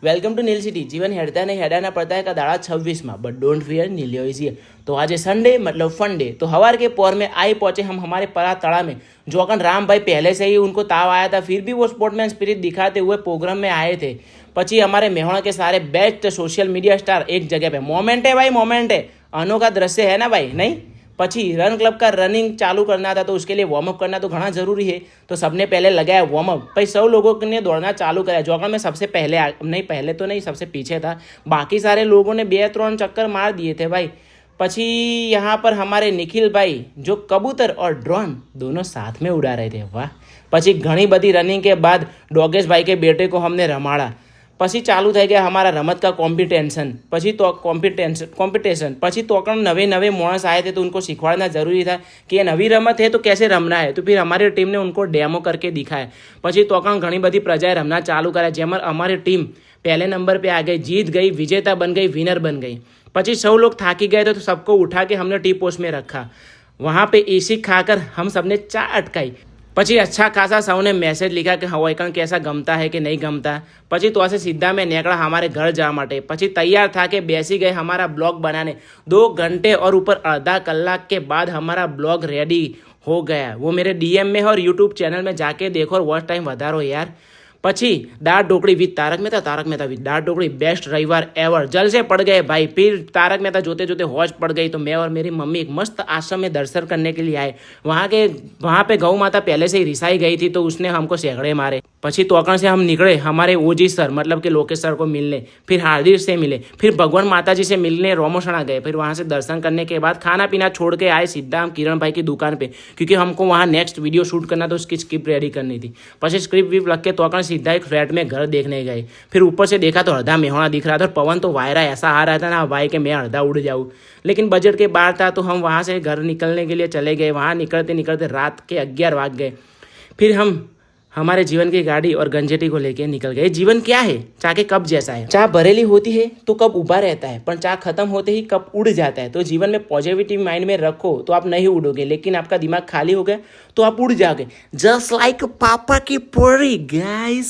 Welcome to Neel city. જીવન હેડતા ને હેડાના પડતા है का दाड़ा 26 बट डोंट फियर नीलियो इजी। तो आज संडे मतलब फन डे। तो हवार के पोर में आई पहुंचे हम हमारे परा तड़ा में, जो अकन राम भाई पहले से ही उनको ताव आया था, फिर भी वो स्पोर्टमैन स्पिरिट दिखाते हुए प्रोग्राम में आए थे। पची हमारे मेहोणा के सारे बेस्ट सोशल मीडिया स्टार एक जगह पे। मोमेंट है भाई, मोमेंट है, अनोखा दृश्य है ना भाई। नहीं पची रन क्लब का रनिंग चालू करना था, तो उसके लिए वार्म अप करना तो घना जरूरी है। तो सबने पहले लगाया वार्म अप। भाई 100 लोगों ने दौड़ना चालू कराया। जो अगर मैं सबसे पहले नहीं पहले तो नहीं, सबसे पीछे था। बाकी सारे लोगों ने 2-3 चक्कर मार दिए थे भाई। पची यहाँ पर हमारे निखिल भाई जो कबूतर और ड्रोन दोनों साथ में उड़ा रहे थे। वाह। पची घनी बड़ी रनिंग के बाद डोगेश भाई के बेटे को हमने रमाड़ा। પછી ચાલુ થઈ ગયા हमारा रमत का कॉम्पिटिशन। પછી तो कॉम्पिटिशन પછી तो नवे नवे माणस आए थे, तो उनको सिखवाना ज़रूरी था कि ये नवी रमत है तो कैसे रमना है। तो फिर हमारी टीम ने उनको डेमो करके दिखाया। પછી तो घनी बड़ी प्रजाएं रमना चालू कराया, જેમાં हमारी टीम पहले नंबर पे आ गई, जीत गई, विजेता बन गई, विनर बन गई। પછી 100 लोग थाकी गए थे, तो सबको उठा के हमने टी पोस्ट में रखा। वहाँ पे एसी खाकर हम सबने चाय अटकाई। પછી अच्छा खासा સૌને મેસેજ लिखा कि हवाई कण कैसा गमता है कि नहीं गमता। પછી तो ऐसे सीधा में निकला हमारे घर जा माटे। પછી तैयार था कि बैसी गए हमारा ब्लॉग बनाने। 2 घंटे और ऊपर आधा कलाक के बाद हमारा ब्लॉग रेडी हो गया। वो मेरे डीएम में और यूट्यूब चैनल में जाके देखो और वॉच टाइम વધારો यार। પછી dal dhokli with Tarak Mehta with dal dhokli best रविवार एवर। जल से पड़ गए भाई। फिर तारक मेहता जोते जोते हौज पड़ गई, तो मैं और मेरी मम्मी एक मस्त आश्रम में दर्शन करने के लिए आए। वहाँ पे गौ माता पहले से ही रिसाई गई थी, तो उसने हमको सेगड़े मारे। પછી तोकण से हम निकले हमारे ओजी सर मतलब कि लोकेश सर को मिलने, फिर हार्दिक से मिले, फिर भगवान माता जी से मिलने रोमोशना गए। फिर वहाँ से दर्शन करने के बाद खाना पीना छोड़ के आए सीधा हम किरण भाई की दुकान पे, क्योंकि हमको वहाँ नेक्स्ट वीडियो शूट करना, तो उसकी स्क्रिप्ट रेडी करनी थी। પછી स्क्रिप्ट विप लग के तोकण सीधा एक फ्लैट में घर देखने गए। फिर ऊपर से देखा तो अर्धा मेहोणा दिख रहा था, और पवन तो वायरा ऐसा आ रहा था ना भाई कि मैं अर्धा उड़ जाऊँ। लेकिन बजट के बाहर था, तो हम वहाँ से घर निकलने के लिए चले गए। वहाँ निकलते निकलते रात के 11 बज गए। फिर हम हमारे जीवन की गाड़ी और गंजेटी को लेके निकल गए। जीवन क्या है? चाय के कप जैसा है। चाय भरेली होती है तो कप उभा रहता है, पर चाय खत्म होते ही कप उड़ जाता है। तो जीवन में पॉजिटिविटी माइंड में रखो तो आप नहीं उड़ोगे, लेकिन आपका दिमाग खाली हो गया तो आप उड़ जाओगे। जस्ट लाइक पापा की पोरी गाइस।